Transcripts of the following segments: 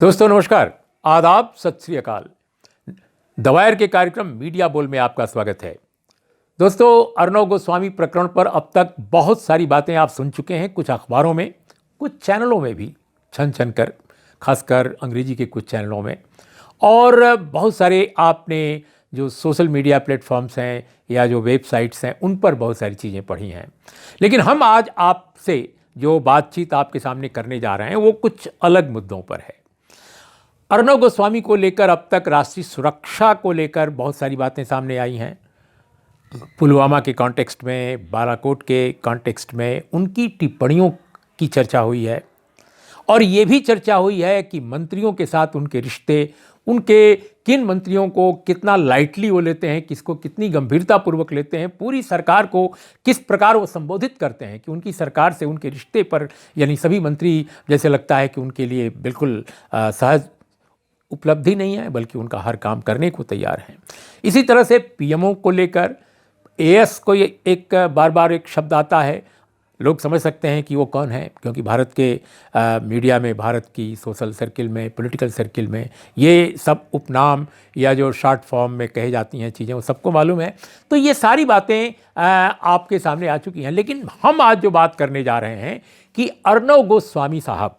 दोस्तों नमस्कार, आदाब, सत श्री अकाल। द वायर के कार्यक्रम मीडिया बोल में आपका स्वागत है। दोस्तों, अर्णव गोस्वामी प्रकरण पर अब तक बहुत सारी बातें आप सुन चुके हैं, कुछ अखबारों में, कुछ चैनलों में भी छन छन कर, खासकर अंग्रेजी के कुछ चैनलों में, और बहुत सारे आपने जो सोशल मीडिया प्लेटफॉर्म्स हैं या जो वेबसाइट्स हैं उन पर बहुत सारी चीज़ें पढ़ी हैं। लेकिन हम आज आपसे जो बातचीत आपके सामने करने जा रहे हैं वो कुछ अलग मुद्दों पर है। अर्णव गोस्वामी को लेकर अब तक राष्ट्रीय सुरक्षा को लेकर बहुत सारी बातें सामने आई हैं। पुलवामा के कॉन्टेक्स्ट में, बालाकोट के कॉन्टेक्स्ट में उनकी टिप्पणियों की चर्चा हुई है, और ये भी चर्चा हुई है कि मंत्रियों के साथ उनके रिश्ते, उनके किन मंत्रियों को कितना लाइटली वो लेते हैं, किसको कितनी गंभीरतापूर्वक लेते हैं, पूरी सरकार को किस प्रकार वो संबोधित करते हैं कि उनकी सरकार से उनके रिश्ते पर, यानी सभी मंत्री जैसे लगता है कि उनके लिए बिल्कुल सहज उपलब्धि नहीं है, बल्कि उनका हर काम करने को तैयार हैं। इसी तरह से पीएमओ को लेकर एएस को ये एक बार बार एक शब्द आता है। लोग समझ सकते हैं कि वो कौन है, क्योंकि भारत के मीडिया में, भारत की सोशल सर्किल में, पॉलिटिकल सर्किल में ये सब उपनाम या जो शॉर्ट फॉर्म में कही जाती हैं चीज़ें वो सबको मालूम है। तो ये सारी बातें आपके सामने आ चुकी हैं। लेकिन हम आज जो बात करने जा रहे हैं कि अर्णव गोस्वामी साहब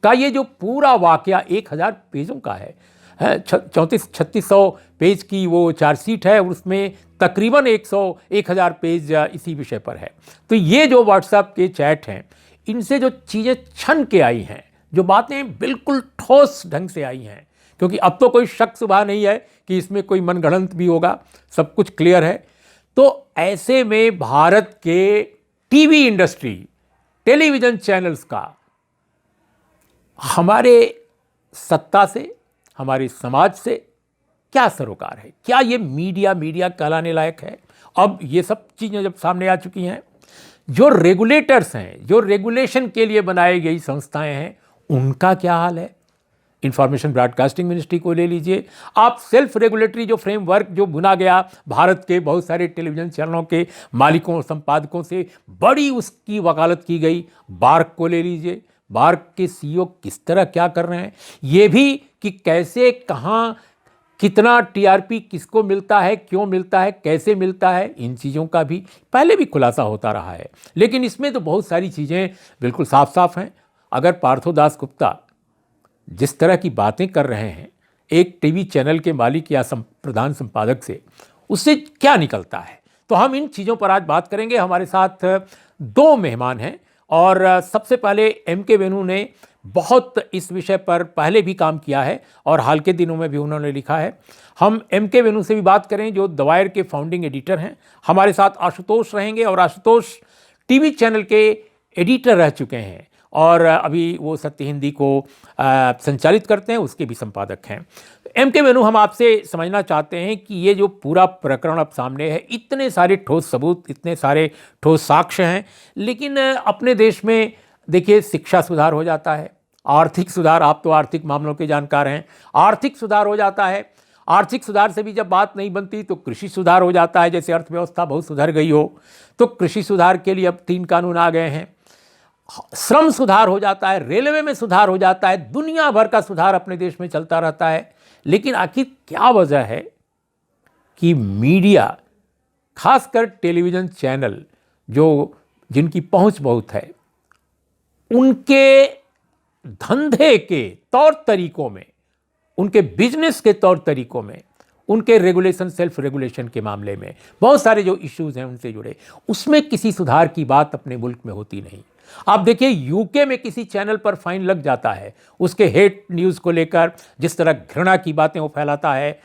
का ये जो पूरा वाकया 1000 पेजों का है, 3600 पेज की वो चार्जशीट है, उसमें तकरीबन 1000 पेज इसी विषय पर है। तो ये जो व्हाट्सएप के चैट हैं, इनसे जो चीज़ें छन के आई हैं, जो बातें बिल्कुल ठोस ढंग से आई हैं, क्योंकि अब तो कोई शक शुबा नहीं है कि इसमें कोई मनगढ़ंत भी होगा, सब कुछ क्लियर है। तो ऐसे में भारत के टीवी इंडस्ट्री, टेलीविज़न चैनल्स का हमारे सत्ता से, हमारे समाज से क्या सरोकार है? क्या ये मीडिया कहलाने लायक है? अब ये सब चीज़ें जब सामने आ चुकी हैं, जो रेगुलेटर्स हैं, जो रेगुलेशन के लिए बनाई गई संस्थाएं हैं, उनका क्या हाल है? इंफॉर्मेशन ब्रॉडकास्टिंग मिनिस्ट्री को ले लीजिए आप, सेल्फ रेगुलेटरी जो फ्रेमवर्क जो बुना गया भारत के बहुत सारे टेलीविज़न चैनलों के मालिकों और संपादकों से, बड़ी उसकी वकालत की गई। बार्क को ले लीजिए, बार्क के सीईओ किस तरह क्या कर रहे हैं, ये भी कि कैसे, कहाँ, कितना टीआरपी किसको मिलता है, क्यों मिलता है, कैसे मिलता है, इन चीज़ों का भी पहले भी खुलासा होता रहा है। लेकिन इसमें तो बहुत सारी चीज़ें बिल्कुल साफ साफ हैं। अगर पार्थो दास गुप्ता जिस तरह की बातें कर रहे हैं एक टीवी चैनल के मालिक या प्रधान संपादक से, उससे क्या निकलता है? तो हम इन चीज़ों पर आज बात करेंगे। हमारे साथ दो मेहमान हैं, और सबसे पहले एम.के. वेणु ने बहुत इस विषय पर पहले भी काम किया है और हाल के दिनों में भी उन्होंने लिखा है। हम एम.के. वेणु से भी बात करें, जो द वायर के फाउंडिंग एडिटर हैं। हमारे साथ आशुतोष रहेंगे, और आशुतोष टीवी चैनल के एडिटर रह चुके हैं, और अभी वो सत्य हिंदी को संचालित करते हैं, उसके भी संपादक हैं। एम.के. वेणु, हम आपसे समझना चाहते हैं कि ये जो पूरा प्रकरण अब सामने है, इतने सारे ठोस सबूत, इतने सारे ठोस साक्ष्य हैं, लेकिन अपने देश में देखिए शिक्षा सुधार हो जाता है, आर्थिक सुधार, आप तो आर्थिक मामलों के जानकार हैं, आर्थिक सुधार हो जाता है। आर्थिक सुधार से भी जब बात नहीं बनती तो कृषि सुधार हो जाता है। जैसे अर्थव्यवस्था बहुत सुधर गई हो तो कृषि सुधार के लिए अब 3 कानून आ गए हैं। श्रम सुधार हो जाता है, रेलवे में सुधार हो जाता है, दुनिया भर का सुधार अपने देश में चलता रहता है। लेकिन आखिर क्या वजह है कि मीडिया, खासकर टेलीविज़न चैनल जो जिनकी पहुंच बहुत है, उनके धंधे के तौर तरीकों में, उनके बिजनेस के तौर तरीकों में, उनके रेगुलेशन, सेल्फ रेगुलेशन के मामले में बहुत सारे जो इश्यूज हैं उनसे जुड़े, उसमें किसी सुधार की बात अपने मुल्क में होती नहीं। आप देखिए यूके में किसी चैनल पर फाइन लग जाता है उसके हेट न्यूज़ को लेकर, जिस तरह घृणा की बातें वो फैलाता है।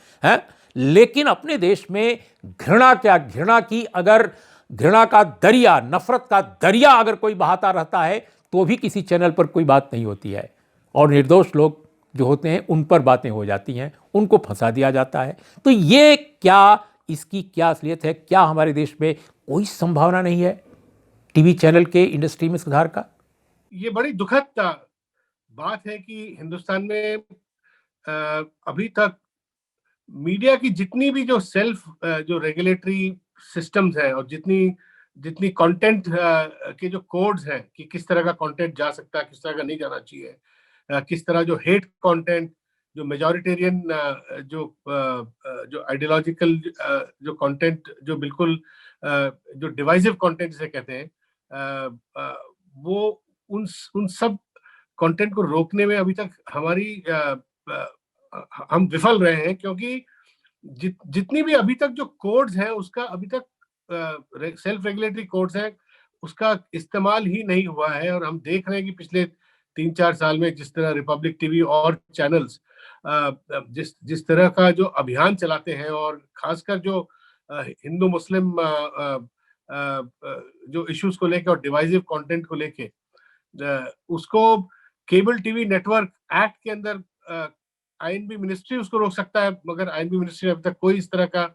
लेकिन अपने देश में घृणा क्या, घृणा की अगर, घृणा का दरिया, नफरत का दरिया अगर कोई बहाता रहता है तो भी किसी चैनल पर कोई बात नहीं होती है, और निर्दोष लोग जो होते हैं उन पर बातें हो जाती हैं, उनको फंसा दिया जाता है। तो ये क्या, इसकी क्या असलियत है? क्या हमारे देश में कोई संभावना नहीं है टीवी चैनल के इंडस्ट्री में सुधार का? ये बड़ी दुखद बात है कि हिंदुस्तान में अभी तक मीडिया की जितनी भी जो जो रेगुलेटरी सिस्टम्स हैं, और जितनी जितनी कंटेंट के जो कोड्स हैं कि किस तरह का कंटेंट जा सकता है, किस तरह का नहीं जाना चाहिए, किस तरह जो हेट कंटेंट, जो मेजॉरिटेरियन, जो आइडियोलॉजिकल जो कंटेंट, जो बिल्कुल जो डिवाइसिव कंटेंट जिसे कहते हैं, वो उन सब कंटेंट को रोकने में अभी तक हम विफल रहे हैं, क्योंकि जितनी भी अभी तक जो कोड्स हैं उसका अभी तक सेल्फ रेगुलेटरी कोड्स हैं, उसका इस्तेमाल ही नहीं हुआ है। और हम देख रहे हैं कि पिछले 3-4 साल में जिस तरह रिपब्लिक टीवी और चैनल्स जिस तरह का जो अभियान चलाते हैं, और खासकर जो हिंदू मुस्लिम जो इश्यूज को लेके और डिवाइसिव कंटेंट को लेके, उसको केबल टीवी नेटवर्क एक्ट के अंदर आईएनबी मिनिस्ट्री उसको रोक सकता है, मगर आईएनबी मिनिस्ट्री ने अभी तक कोई इस तरह का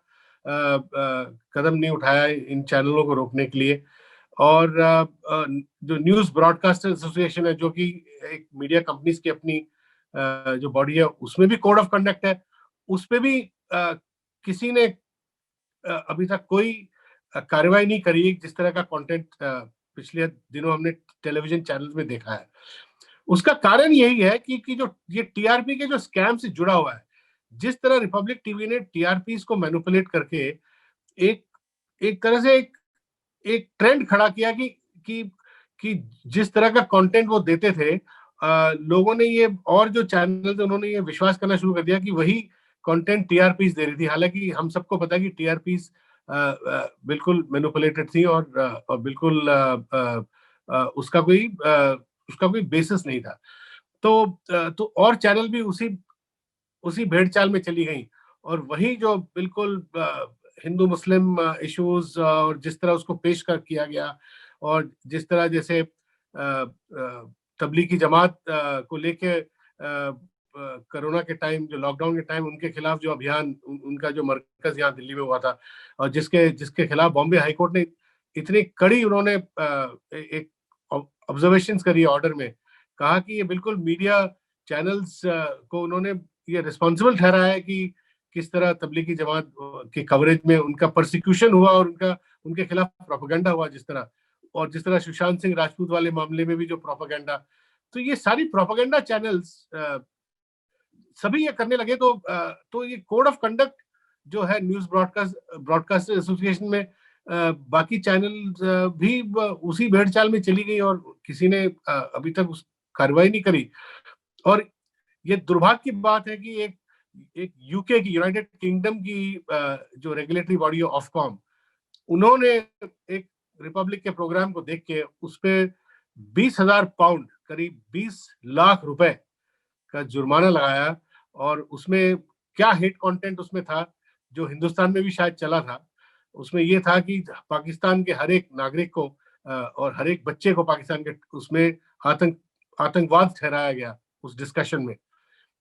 कदम नहीं उठाया इन चैनलों को रोकने के लिए। और जो न्यूज ब्रॉडकास्टर एसोसिएशन है, जो कि एक मीडिया कंपनीज की अपनी जो बॉडी है, उसमें भी कोड ऑफ कंडक्ट है, उस पे भी किसी ने अभी तक कोई कार्रवाई नहीं करी, जिस तरह का कंटेंट पिछले दिनों हमने टेलीविजन चैनल्स में देखा है। उसका कारण यही है कि जो ये टीआरपी के जो स्कैम से जुड़ा हुआ है, जिस तरह रिपब्लिक टीवी ने टीआरपी को मैनिपुलेट करके एक तरह से एक ट्रेंड खड़ा किया कि जिस तरह का कंटेंट वो देते थे, लोगों ने ये, और जो चैनल थे उन्होंने ये विश्वास करना शुरू कर दिया कि वही कंटेंट टीआरपी दे रही थी। हालांकि हम सबको पता है कि टीआरपी बिल्कुल मैनिपुलेटेड थी, और बिल्कुल उसका कोई बेसिस नहीं था। तो और चैनल भी उसी भेड़चाल में चली गई, और वही जो बिल्कुल हिंदू मुस्लिम इश्यूज और जिस तरह उसको पेश किया गया, और जिस तरह जैसे तबलीगी जमात को लेके कोरोना के टाइम, जो लॉकडाउन के टाइम, उनके खिलाफ जो अभियान, उनका जो मरकज यहाँ दिल्ली में हुआ था, और जिसके खिलाफ बॉम्बे हाईकोर्ट ने इतनी कड़ी उन्होंने एक ऑब्जर्वेशंस करी ऑर्डर में, कहा कि ये बिल्कुल मीडिया चैनल्स को उन्होंने ये रिस्पॉन्सिबल ठहराया है कि किस तरह तबलीगी जमात के कवरेज में उनका प्रोसिक्यूशन हुआ, और उनके खिलाफ प्रोपेगेंडा हुआ, जिस तरह सुशांत सिंह राजपूत वाले मामले में भी जो प्रोपेगेंडा। तो ये सारी प्रोपेगेंडा चैनल्स सभी ये करने लगे, तो ये कोड ऑफ कंडक्ट जो है न्यूज ब्रॉडकास्ट एसोसिएशन में, बाकी चैनल भी उसी भेड़चाल में चली गई, और किसी ने अभी तक उस कार्रवाई नहीं करी। और ये दुर्भाग्य की बात है कि एक यूके की, यूनाइटेड किंगडम की जो रेगुलेटरी बॉडी है ऑफकॉम, उन्होंने एक रिपब्लिक के प्रोग्राम को देख के उस पे 20,000 पाउंड, करीब 20 लाख रुपए का जुर्माना लगाया। और उसमें क्या हेट कंटेंट उसमें था, जो हिंदुस्तान में भी शायद चला था, उसमें ये था कि पाकिस्तान के हर एक नागरिक को और हर एक बच्चे को पाकिस्तान के, उसमें आतंकवाद ठहराया गया उस डिस्कशन में।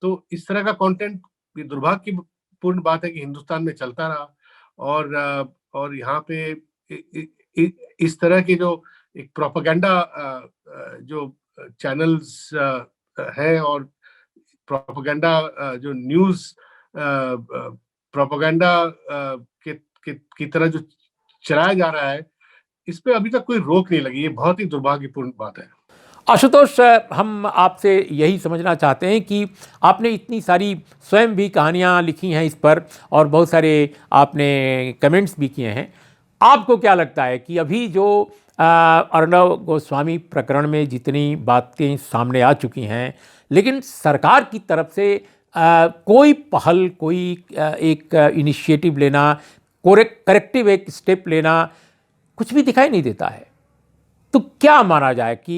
तो इस तरह का कंटेंट, ये दुर्भाग्यपूर्ण बात है कि हिंदुस्तान में चलता रहा, और यहाँ पे इस तरह के जो एक प्रोपेगेंडा जो चैनल्स है, और प्रोपेगेंडा जो न्यूज प्रोपेगेंडा की तरह जो चलाया जा रहा है, इस पे अभी तक कोई रोक नहीं लगी। ये बहुत ही दुर्भाग्यपूर्ण बात है। आशुतोष, हम आपसे यही समझना चाहते हैं कि आपने इतनी सारी स्वयं भी कहानियाँ लिखी हैं इस पर, और बहुत सारे आपने कमेंट्स भी किए हैं। आपको क्या लगता है कि अभी जो अर्णव गोस्वामी प्रकरण में जितनी बातें सामने आ चुकी हैं, लेकिन सरकार की तरफ से कोई पहल, कोई एक इनिशिएटिव लेना, करेक्टिव एक स्टेप लेना कुछ भी दिखाई नहीं देता है, तो क्या माना जाए कि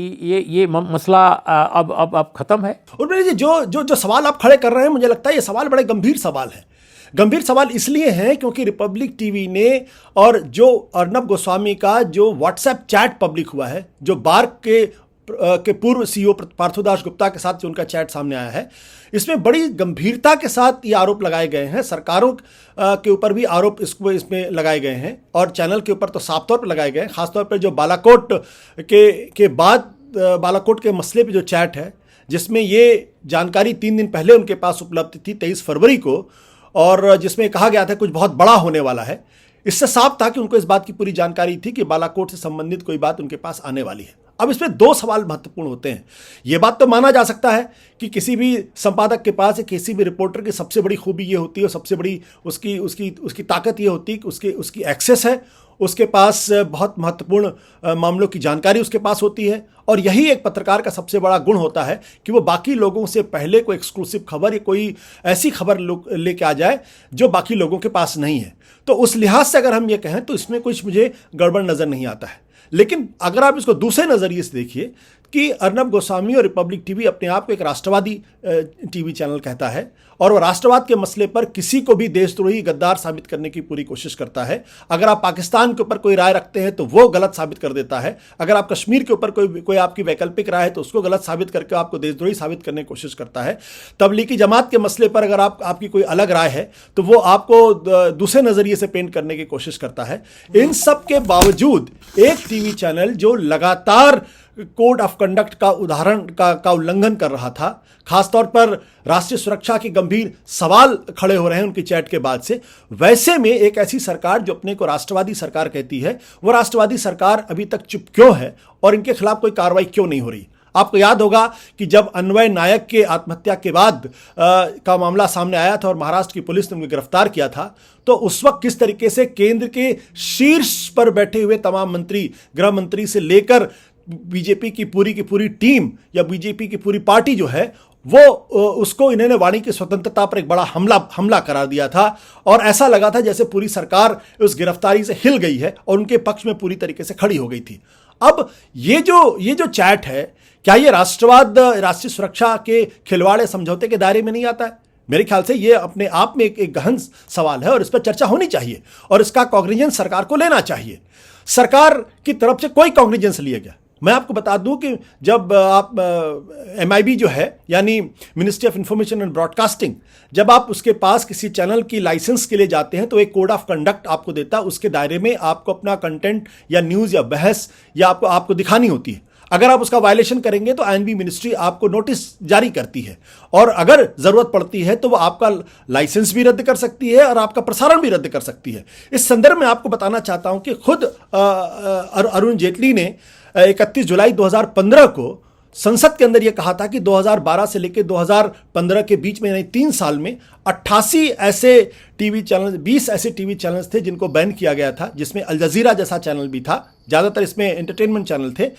ये मसला अब खत्म है? और जी जो सवाल आप खड़े कर रहे हैं, मुझे लगता है ये सवाल बड़े गंभीर सवाल है। गंभीर सवाल इसलिए है क्योंकि रिपब्लिक टीवी ने, और जो अर्णव गोस्वामी का जो व्हाट्सएप चैट पब्लिक हुआ है, जो बार्क के पूर्व सीईओ पार्थोदास गुप्ता के साथ जो उनका चैट सामने आया है, इसमें बड़ी गंभीरता के साथ ये आरोप लगाए गए हैं। सरकारों के ऊपर भी आरोप इसमें लगाए गए हैं, और चैनल के ऊपर तो साफ तौर पर लगाए गए हैं। खासतौर पर जो बालाकोट के बाद बालाकोट के मसले पे जो चैट है, जिसमें ये जानकारी 3 दिन पहले उनके पास उपलब्ध थी, 23 फरवरी को, और जिसमें कहा गया था कुछ बहुत बड़ा होने वाला है। इससे साफ था कि उनको इस बात की पूरी जानकारी थी कि बालाकोट से संबंधित कोई बात उनके पास आने वाली है। अब इसमें दो सवाल महत्वपूर्ण होते हैं। ये बात तो माना जा सकता है कि किसी भी संपादक के पास या किसी भी रिपोर्टर की सबसे बड़ी खूबी ये होती है, और सबसे बड़ी उसकी ताकत ये होती है कि उसकी एक्सेस है, उसके पास बहुत महत्वपूर्ण मामलों की जानकारी उसके पास होती है। और यही एक पत्रकार का सबसे बड़ा गुण होता है कि वो बाकी लोगों से पहले कोई एक्सक्लूसिव खबर या कोई ऐसी खबर लेके आ जाए जो बाकी लोगों के पास नहीं है। तो उस लिहाज से अगर हम ये कहें तो इसमें कुछ मुझे गड़बड़ नज़र नहीं आता है। लेकिन अगर आप इसको दूसरे नज़रिए से देखिए कि अर्नब गोस्वामी और रिपब्लिक टीवी अपने आप को एक राष्ट्रवादी टीवी चैनल कहता है, और वो राष्ट्रवाद के मसले पर किसी को भी देशद्रोही गद्दार साबित करने की पूरी कोशिश करता है। अगर आप पाकिस्तान के ऊपर कोई राय रखते हैं तो वो गलत साबित कर देता है। अगर आप कश्मीर के ऊपर कोई आपकी वैकल्पिक राय है तो उसको गलत साबित करके आपको देशद्रोही साबित करने की कोशिश करता है। तबलीगी जमात के मसले पर अगर आपकी कोई अलग राय है तो वो आपको दूसरे नज़रिए से पेंट करने की कोशिश करता है। इन सब के बावजूद एक टीवी चैनल जो लगातार कोड ऑफ कंडक्ट का उल्लंघन कर रहा था, खासतौर पर राष्ट्रीय सुरक्षा के गंभीर सवाल खड़े हो रहे हैं उनकी चैट के बाद से, वैसे में एक ऐसी सरकार जो अपने को राष्ट्रवादी सरकार कहती है, वो राष्ट्रवादी सरकार अभी तक चुप क्यों है और इनके खिलाफ कोई कार्रवाई क्यों नहीं हो रही? आपको याद होगा कि जब अन्वय नायक के आत्महत्या के बाद का मामला सामने आया था और महाराष्ट्र की पुलिस ने उन्हें गिरफ्तार किया था, तो उस वक्त किस तरीके से केंद्र के शीर्ष पर बैठे हुए तमाम मंत्री, गृह मंत्री से लेकर बीजेपी की पूरी टीम या बीजेपी की पूरी पार्टी जो है वो उसको इन्होंने वाणी की स्वतंत्रता पर एक बड़ा हमला करार दिया था, और ऐसा लगा था जैसे पूरी सरकार उस गिरफ्तारी से हिल गई है और उनके पक्ष में पूरी तरीके से खड़ी हो गई थी। अब ये जो चैट है, क्या ये राष्ट्रवाद, राष्ट्रीय सुरक्षा के खिलवाड़ समझौते के दायरे में नहीं आता है? मेरे ख्याल से ये अपने आप में एक गहन सवाल है और इस पर चर्चा होनी चाहिए और इसका कॉग्निजेंस सरकार को लेना चाहिए। सरकार की तरफ से कोई कॉग्निजेंस लिया गया? मैं आपको बता दूं कि जब आप MIB जो है, यानी ministry of information and broadcasting, जब आप उसके पास किसी चैनल की लाइसेंस के लिए जाते हैं तो एक कोड ऑफ कंडक्ट आपको देता है। उसके दायरे में आपको अपना कंटेंट या न्यूज़ या बहस या आपको दिखानी होती है। अगर आप उसका वायलेशन करेंगे तो INB मिनिस्ट्री आपको नोटिस जारी करती है, और अगर ज़रूरत पड़ती है तो वो आपका लाइसेंस भी रद्द कर सकती है और आपका प्रसारण भी रद्द कर सकती है। इस संदर्भ में आपको बताना चाहता हूं कि खुद अरुण जेटली ने 31 जुलाई 2015 को संसद के अंदर यह कहा था कि 2012 से लेकर 2015 के बीच में, यानी 3 साल में 88 ऐसे टीवी चैनल, 20 ऐसे टीवी चैनल्स थे जिनको बैन किया गया था, जिसमें अल जजीरा जैसा चैनल भी था। ज़्यादातर इसमें एंटरटेनमेंट चैनल थे।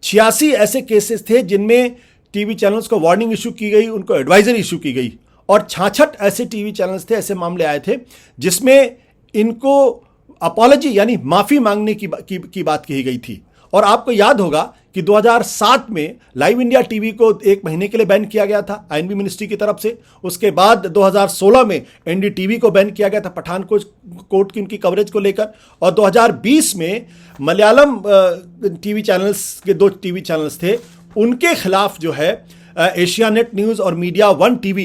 86 ऐसे केसेस थे जिनमें टीवी चैनल्स को वार्निंग इशू की गई, उनको एडवाइजरी इशू की गई, और 66 ऐसे टीवी चैनल्स थे, ऐसे मामले आए थे जिसमें इनको अपॉलॉजी यानी माफ़ी मांगने की बात कही गई थी। और आपको याद होगा कि 2007 में लाइव इंडिया टीवी को 1 महीने के लिए बैन किया गया था INB मिनिस्ट्री की तरफ से। उसके बाद 2016 में NDTV को बैन किया गया था पठानकोट की उनकी कवरेज को लेकर, और 2020 में मलयालम टीवी चैनल्स के 2 टीवी चैनल्स थे, उनके खिलाफ जो है एशिया नेट न्यूज़ और मीडिया 1 टीवी,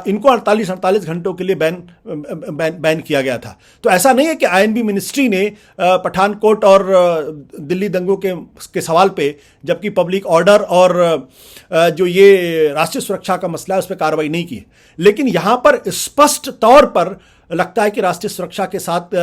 इनको 48 घंटों के लिए बैन किया गया था। तो ऐसा नहीं है कि INB मिनिस्ट्री ने पठानकोट और दिल्ली दंगों के सवाल पे, जबकि पब्लिक ऑर्डर और जो ये राष्ट्रीय सुरक्षा का मसला है उस पर कार्रवाई नहीं की। लेकिन यहाँ पर स्पष्ट तौर पर लगता है कि राष्ट्रीय सुरक्षा के साथ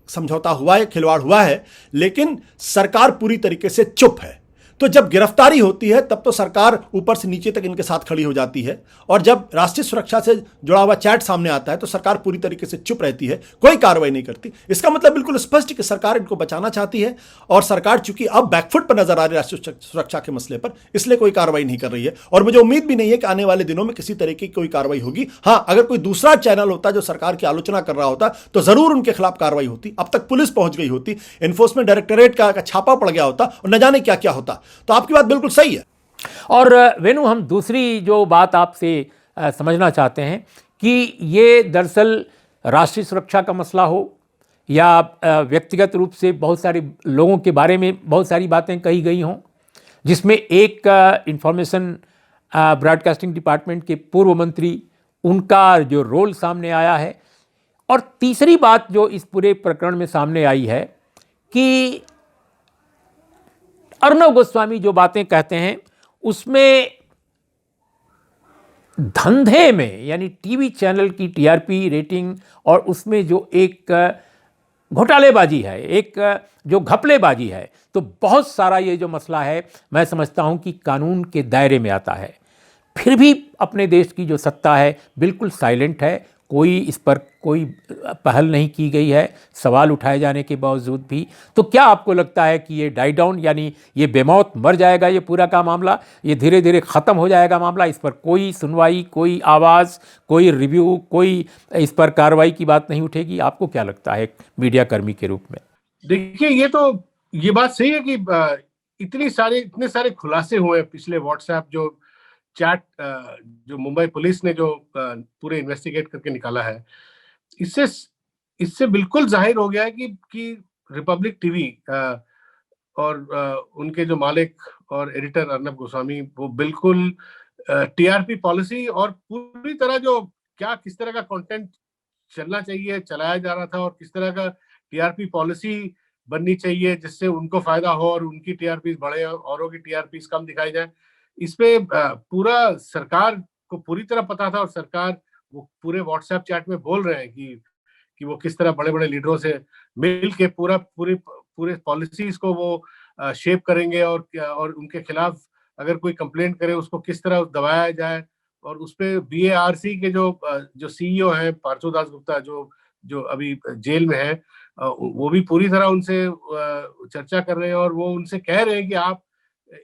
समझौता हुआ है, खिलवाड़ हुआ है, लेकिन सरकार पूरी तरीके से चुप है। तो जब गिरफ्तारी होती है तब तो सरकार ऊपर से नीचे तक इनके साथ खड़ी हो जाती है, और जब राष्ट्रीय सुरक्षा से जुड़ा हुआ चैट सामने आता है तो सरकार पूरी तरीके से चुप रहती है, कोई कार्रवाई नहीं करती। इसका मतलब बिल्कुल स्पष्ट है कि सरकार इनको बचाना चाहती है, और सरकार चूंकि अब बैकफुट पर नजर आ रही है राष्ट्रीय सुरक्षा के मसले पर, इसलिए कोई कार्रवाई नहीं कर रही है। और मुझे उम्मीद भी नहीं है कि आने वाले दिनों में किसी तरीके की कोई कार्रवाई होगी। हाँ, अगर कोई दूसरा चैनल होता जो सरकार की आलोचना कर रहा होता तो जरूर उनके खिलाफ कार्रवाई होती, अब तक पुलिस पहुंच गई होती, एनफोर्समेंट डायरेक्टरेट का छापा पड़ गया होता और न जाने क्या क्या होता। तो आपकी बात बिल्कुल सही है। और वेणु, हम दूसरी जो बात आपसे समझना चाहते हैं कि ये दरअसल राष्ट्रीय सुरक्षा का मसला हो या व्यक्तिगत रूप से बहुत सारे लोगों के बारे में बहुत सारी बातें कही गई हों, जिसमें एक इंफॉर्मेशन ब्रॉडकास्टिंग डिपार्टमेंट के पूर्व मंत्री, उनका जो रोल सामने आया है, और तीसरी बात जो इस पूरे प्रकरण में सामने आई है कि अर्नब गोस्वामी जो बातें कहते हैं उसमें धंधे में, यानी टीवी चैनल की TRP रेटिंग और उसमें जो एक घोटालेबाजी है, एक जो घपलेबाजी है, तो बहुत सारा ये जो मसला है मैं समझता हूँ कि कानून के दायरे में आता है। फिर भी अपने देश की जो सत्ता है बिल्कुल साइलेंट है, कोई इस पर कोई पहल नहीं की गई है सवाल उठाए जाने के बावजूद भी। तो क्या आपको लगता है कि ये डाई डाउन, यानी ये बेमौत मर जाएगा ये पूरा का मामला, ये धीरे धीरे ख़त्म हो जाएगा मामला, इस पर कोई सुनवाई, कोई आवाज़, कोई रिव्यू, कोई इस पर कार्रवाई की बात नहीं उठेगी? आपको क्या लगता है मीडिया कर्मी के रूप में? देखिए, ये बात सही है कि इतने सारे खुलासे हुए पिछले व्हाट्सएप जो चैट, जो मुंबई पुलिस ने जो पूरे इन्वेस्टिगेट करके निकाला है, इससे बिल्कुल जाहिर हो गया है कि रिपब्लिक टीवी और उनके जो मालिक और एडिटर अर्नब गोस्वामी वो बिल्कुल टीआरपी पॉलिसी और पूरी तरह जो किस तरह का कंटेंट चलना चाहिए, चलाया जा रहा था, और किस तरह का टीआरपी पॉलिसी बननी चाहिए जिससे उनको फायदा हो और उनकी टीआरपी बढ़े और औरों की टीआरपी कम दिखाई जाए, इस पे पूरा सरकार को पूरी तरह पता था। और सरकार वो पूरे व्हाट्सएप चैट में बोल रहे हैं कि वो किस तरह बड़े बड़े लीडरों से मिल के पूरे पॉलिसीज को वो शेप करेंगे, और उनके खिलाफ अगर कोई कंप्लेंट करे उसको किस तरह दबाया जाए। और उस पे बीएआरसी के जो सीईओ हैं पार्थो दास गुप्ता, जो अभी जेल में है, वो भी पूरी तरह उनसे चर्चा कर रहे हैं, और वो उनसे कह रहे हैं कि आप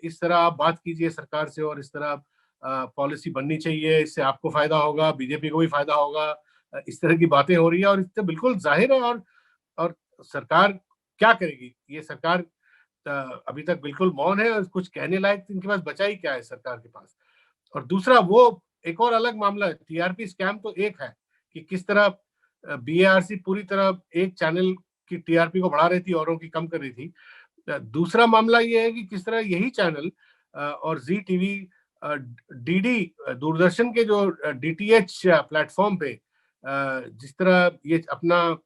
इस तरह आप बात कीजिए सरकार से, और इस तरह पॉलिसी बननी चाहिए, इससे आपको फायदा होगा, बीजेपी को भी फायदा होगा। इस तरह की बातें हो रही है, और इससे बिल्कुल जाहिर है। और सरकार क्या करेगी? ये सरकार अभी तक बिल्कुल मौन है, और कुछ कहने लायक इनके पास बचा ही क्या है सरकार के पास। और दूसरा, वो एक और अलग मामला है, टीआरपी स्कैम तो एक है कि किस तरह बीएआरसी पूरी तरह एक चैनल की टीआरपी को बढ़ा रही थी, औरों की कम कर रही थी। दूसरा मामला ये है कि किस तरह यही चैनल और जी टीवी, डीडी, दूरदर्शन के जो डीटीएच प्लेटफॉर्म पे जिस तरह ये अपना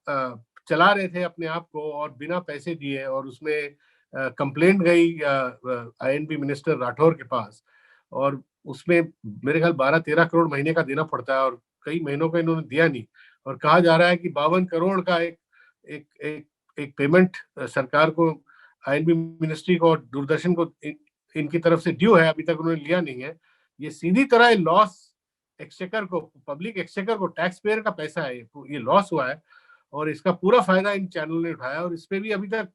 चला रहे थे अपने आप को, और बिना पैसे दिए, और उसमें कंप्लेंट गई आईएनबी मिनिस्टर राठौर के पास, और उसमें मेरे ख्याल 12-13 करोड़ महीने का देना पड़ता है, और कई महीनों का इन्होंने दिया नहीं। और कहा जा रहा है कि 52 करोड़ का एक पेमेंट सरकार को, आईएनबी मिनिस्ट्री को और दूरदर्शन को इनकी तरफ से ड्यू है, अभी तक उन्होंने लिया नहीं है। ये सीधी तरह लॉस एक्सचेकर को, पब्लिक एक्सचेकर को, टैक्स पेयर का पैसा है, ये लॉस हुआ है, और इसका पूरा फायदा इन चैनल ने उठाया। और इस पे भी अभी तक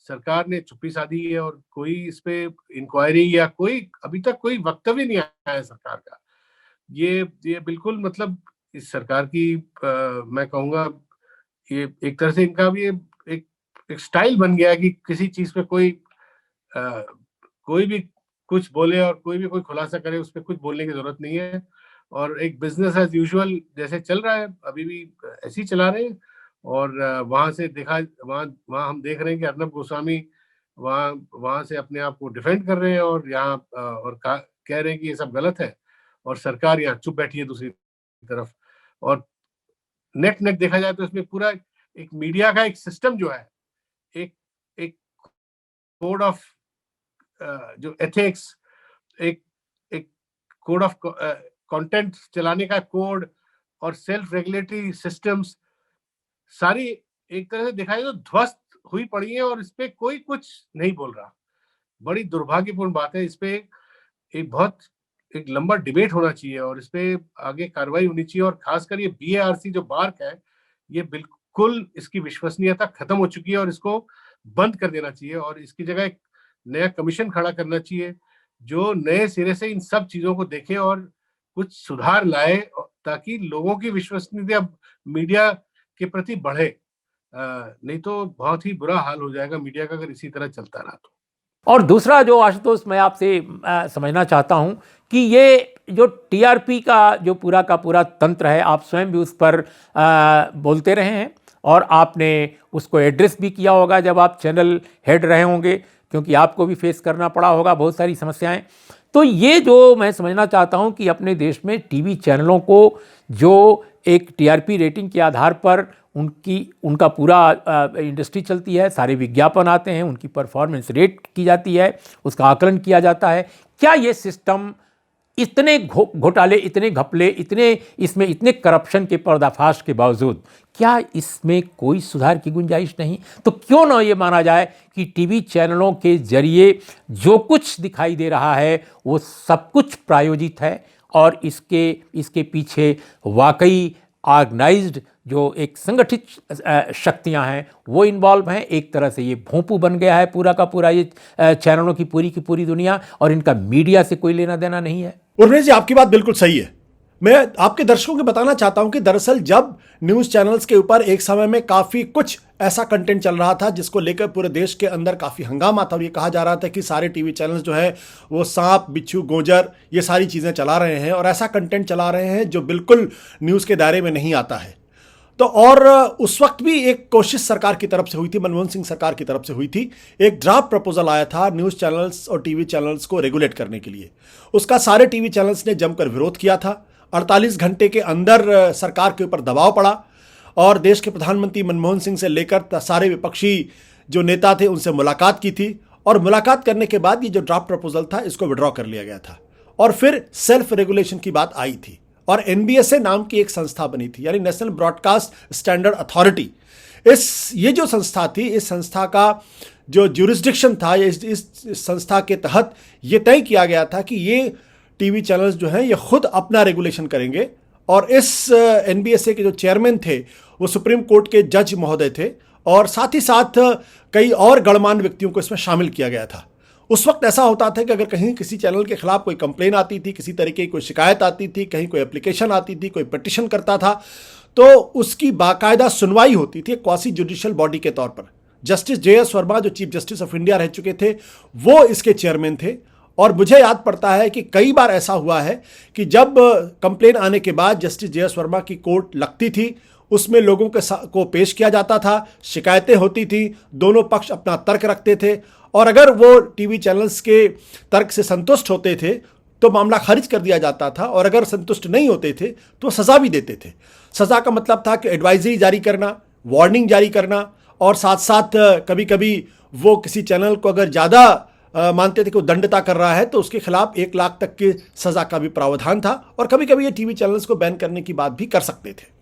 सरकार ने चुप्पी साधी है, और कोई इस पे इंक्वायरी या अभी तक कोई वक्तव्य नहीं आया है सरकार का। ये बिल्कुल मतलब इस सरकार की मैं कहूँगा ये एक तरह से इनका भी एक स्टाइल बन गया है कि किसी चीज पे कोई भी कुछ बोले, और कोई भी कोई खुलासा करे, उस पर कुछ बोलने की जरूरत नहीं है, और एक बिजनेस एज यूजुअल जैसे चल रहा है अभी भी ऐसे ही चला रहे हैं। और वहां हम देख रहे हैं कि अर्नब गोस्वामी वहां से अपने आप को डिफेंड कर रहे हैं, और यहाँ कह रहे हैं कि ये सब गलत है, और सरकार यहाँ चुप बैठी है दूसरी तरफ। और नेट देखा जाए तो इसमें पूरा एक मीडिया का एक सिस्टम जो है, एक कोड ऑफ जो एथिक्स, एक कोड ऑफ कंटेंट चलाने का कोड, और सेल्फ रेगुलेटरी सिस्टम्स सारी एक तरह से देखा जाए तो ध्वस्त हुई पड़ी है, और इस पे कोई कुछ नहीं बोल रहा। बड़ी दुर्भाग्यपूर्ण बात है। इस पे एक लंबा डिबेट होना चाहिए, और इस पे आगे कार्रवाई होनी चाहिए। और खासकर ये बीएआरसी जो बार्क है, ये बिल्कुल इसकी विश्वसनीयता खत्म हो चुकी है, और इसको बंद कर देना चाहिए, और इसकी जगह एक नया कमीशन खड़ा करना चाहिए जो नए सिरे से इन सब चीजों को देखे और कुछ सुधार लाए, ताकि लोगों की विश्वसनीयता मीडिया के प्रति बढ़े। नहीं तो बहुत ही बुरा हाल हो जाएगा मीडिया का अगर इसी तरह चलता रहा तो। और दूसरा जो आशुतोष मैं आपसे समझना चाहता हूं कि ये जो टीआरपी का जो पूरा का पूरा तंत्र है, आप स्वयं भी उस पर बोलते रहे हैं, और आपने उसको एड्रेस भी किया होगा जब आप चैनल हेड रहे होंगे, क्योंकि आपको भी फेस करना पड़ा होगा बहुत सारी समस्याएं। तो ये जो मैं समझना चाहता हूं कि अपने देश में टीवी चैनलों को जो एक टीआरपी रेटिंग के आधार पर उनका पूरा इंडस्ट्री चलती है, सारे विज्ञापन आते हैं, उनकी परफॉर्मेंस रेट की जाती है, उसका आकलन किया जाता है, क्या ये सिस्टम इतने घोटाले, इतने घपले, इतने करप्शन के पर्दाफाश के बावजूद क्या इसमें कोई सुधार की गुंजाइश नहीं? तो क्यों ना ये माना जाए कि टीवी चैनलों के जरिए जो कुछ दिखाई दे रहा है वो सब कुछ प्रायोजित है और इसके पीछे वाकई ऑर्गेनाइज्ड जो एक संगठित शक्तियां हैं वो इन्वॉल्व हैं। एक तरह से ये भोंपू बन गया है पूरा का पूरा ये चैनलों की पूरी दुनिया, और इनका मीडिया से कोई लेना देना नहीं है। उर्मिला जी, आपकी बात बिल्कुल सही है। मैं आपके दर्शकों को बताना चाहता हूं कि दरअसल जब न्यूज़ चैनल्स के ऊपर एक समय में काफ़ी कुछ ऐसा कंटेंट चल रहा था जिसको लेकर पूरे देश के अंदर काफ़ी हंगामा था और ये कहा जा रहा था कि सारे टीवी चैनल्स जो है वो सांप, बिच्छू, गोजर ये सारी चीज़ें चला रहे हैं और ऐसा कंटेंट चला रहे हैं जो बिल्कुल न्यूज़ के दायरे में नहीं आता है। तो और उस वक्त भी एक कोशिश सरकार की तरफ से हुई थी, मनमोहन सिंह सरकार की तरफ से हुई थी। एक ड्राफ्ट प्रपोजल आया था न्यूज़ चैनल्स और टीवी चैनल्स को रेगुलेट करने के लिए। उसका सारे टीवी चैनल्स ने जमकर विरोध किया था। 48 घंटे के अंदर सरकार के ऊपर दबाव पड़ा और देश के प्रधानमंत्री मनमोहन सिंह से लेकर सारे विपक्षी जो नेता थे उनसे मुलाकात की थी और मुलाकात करने के बाद ये जो ड्राफ्ट प्रपोजल था इसको विड्रॉ कर लिया गया था और फिर सेल्फ रेगुलेशन की बात आई थी और NBSA नाम की एक संस्था बनी थी, यानी नेशनल ब्रॉडकास्ट स्टैंडर्ड अथॉरिटी। ये जो संस्था थी, इस संस्था का जो ज्यूरिसडिक्शन था, इस संस्था के तहत ये तय किया गया था कि ये टीवी चैनल्स जो हैं ये खुद अपना रेगुलेशन करेंगे और इस NBSA के जो चेयरमैन थे वो सुप्रीम कोर्ट के जज महोदय थे और साथ ही साथ कई और गणमान्य व्यक्तियों को इसमें शामिल किया गया था। उस वक्त ऐसा होता था कि अगर कहीं किसी चैनल के खिलाफ कोई कंप्लेन आती थी, किसी तरीके की कोई शिकायत आती थी, कहीं कोई एप्लीकेशन आती थी, कोई पिटिशन करता था, तो उसकी बाकायदा सुनवाई होती थी क्वासी जुडिशियल बॉडी के तौर पर। जस्टिस JS वर्मा जो चीफ जस्टिस ऑफ इंडिया रह चुके थे वो इसके चेयरमैन थे और मुझे याद पड़ता है कि कई बार ऐसा हुआ है कि जब कंप्लेन आने के बाद जस्टिस JS वर्मा की कोर्ट लगती थी, उसमें लोगों को पेश किया जाता था, शिकायतें होती थी, दोनों पक्ष अपना तर्क रखते थे और अगर वो टीवी चैनल्स के तर्क से संतुष्ट होते थे तो मामला खारिज कर दिया जाता था और अगर संतुष्ट नहीं होते थे तो सज़ा भी देते थे। सज़ा का मतलब था कि एडवाइजरी जारी करना, वार्निंग जारी करना और साथ साथ कभी कभी वो किसी चैनल को अगर ज़्यादा मानते थे कि वो दंडता कर रहा है तो उसके खिलाफ 1 लाख तक की सज़ा का भी प्रावधान था और कभी कभी ये टीवी चैनल्स को बैन करने की बात भी कर सकते थे।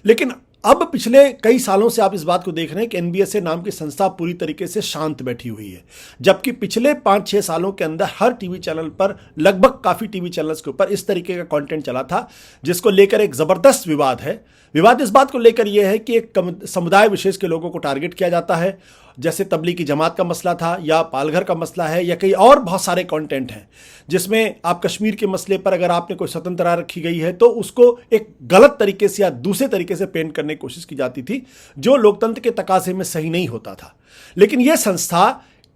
लेकिन अब पिछले कई सालों से आप इस बात को देख रहे हैं कि NBSA नाम की संस्था पूरी तरीके से शांत बैठी हुई है, जबकि पिछले 5-6 सालों के अंदर हर टीवी चैनल पर लगभग काफ़ी टीवी चैनल्स के ऊपर इस तरीके का कंटेंट चला था जिसको लेकर एक ज़बरदस्त विवाद है। विवाद इस बात को लेकर यह है कि एक समुदाय विशेष के लोगों को टारगेट किया जाता है, जैसे तबलीगी जमात का मसला था या पालघर का मसला है या कई और बहुत सारे कंटेंट हैं जिसमें आप कश्मीर के मसले पर अगर आपने कोई स्वतंत्रता रखी गई है तो उसको एक गलत तरीके से या दूसरे तरीके से पेंट करने की कोशिश की जाती थी जो लोकतंत्र के तकाजे में सही नहीं होता था। लेकिन यह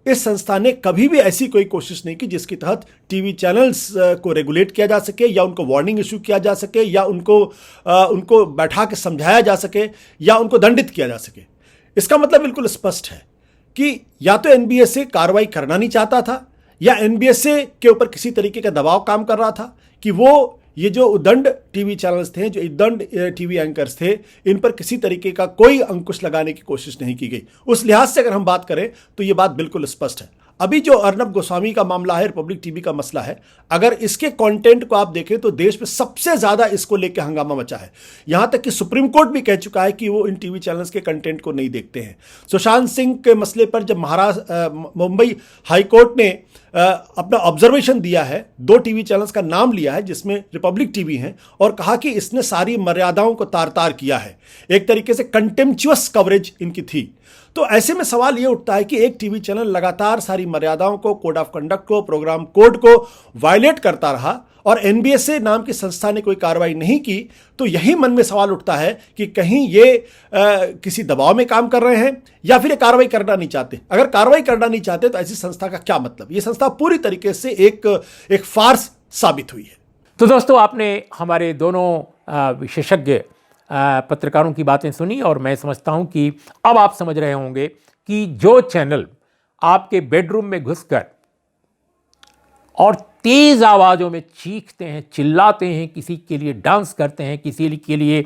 इस संस्था ने कभी भी ऐसी कोई कोशिश नहीं की जिसके तहत टीवी चैनल्स को रेगुलेट किया जा सके या उनको वार्निंग इशू किया जा सके या उनको बैठा के समझाया जा सके या उनको दंडित किया जा सके। इसका मतलब बिल्कुल स्पष्ट है कि या तो NBSA कार्रवाई करना नहीं चाहता था या NBSA के ऊपर किसी तरीके का दबाव काम कर रहा था कि वो ये जो उदंड टीवी चैनल्स थे, जो उदंड टीवी एंकर्स थे, इन पर किसी तरीके का कोई अंकुश लगाने की कोशिश नहीं की गई। उस लिहाज से अगर हम बात करें तो ये बात बिल्कुल स्पष्ट है। अभी जो अर्नब गोस्वामी का मामला है, रिपब्लिक टीवी का मसला है, अगर इसके कंटेंट को आप देखें तो देश में सबसे ज्यादा इसको लेकर हंगामा मचा है। यहां तक कि सुप्रीम कोर्ट भी कह चुका है कि वो इन टीवी चैनल्स के कंटेंट को नहीं देखते हैं। सुशांत सिंह के मसले पर जब मुंबई हाई कोर्ट ने अपना ऑब्जर्वेशन दिया है, 2 टीवी चैनल्स का नाम लिया है जिसमें रिपब्लिक टीवी है और कहा कि इसने सारी मर्यादाओं को तार-तार किया है, एक तरीके से कंटेम्पचुअस कवरेज इनकी थी। तो ऐसे में सवाल यह उठता है कि एक टीवी चैनल लगातार सारी मर्यादाओं को, कोड ऑफ कंडक्ट को, प्रोग्राम कोड को वायलेट करता रहा और NBSA नाम की संस्था ने कोई कार्रवाई नहीं की, तो यही मन में सवाल उठता है कि कहीं ये किसी दबाव में काम कर रहे हैं या फिर ये कार्रवाई करना नहीं चाहते। अगर कार्रवाई करना नहीं चाहते तो ऐसी संस्था का क्या मतलब? ये संस्था पूरी तरीके से एक फार्स साबित हुई है। तो दोस्तों, आपने हमारे दोनों विशेषज्ञ पत्रकारों की बातें सुनी और मैं समझता हूं कि अब आप समझ रहे होंगे कि जो चैनल आपके बेडरूम में घुसकर और तेज आवाज़ों में चीखते हैं, चिल्लाते हैं, किसी के लिए डांस करते हैं, किसी के लिए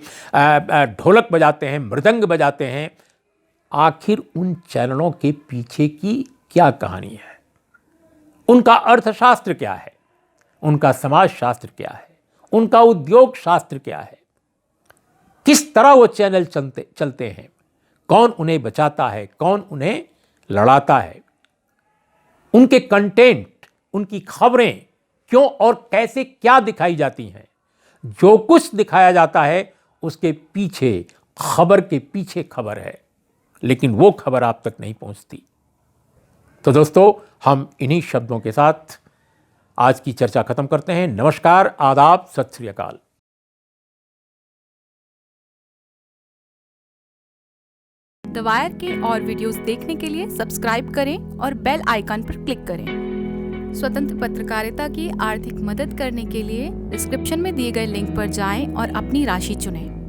ढोलक बजाते हैं, मृदंग बजाते हैं, आखिर उन चैनलों के पीछे की क्या कहानी है? उनका अर्थशास्त्र क्या है? उनका समाज शास्त्र क्या है, उनका उद्योग शास्त्र क्या है, किस तरह वो चैनल चलते हैं, कौन उन्हें बचाता है, कौन उन्हें लड़ाता है, उनके कंटेंट, उनकी खबरें क्यों और कैसे क्या दिखाई जाती हैं। जो कुछ दिखाया जाता है उसके पीछे, खबर के पीछे खबर है, लेकिन वो खबर आप तक नहीं पहुंचती। तो दोस्तों, हम इन्हीं शब्दों के साथ आज की चर्चा खत्म करते हैं। नमस्कार, आदाब, सत श्री अकाल। द वायर के और वीडियोस देखने के लिए सब्सक्राइब करें और बेल आइकन पर क्लिक करें। स्वतंत्र पत्रकारिता की आर्थिक मदद करने के लिए डिस्क्रिप्शन में दिए गए लिंक पर जाएं और अपनी राशि चुनें।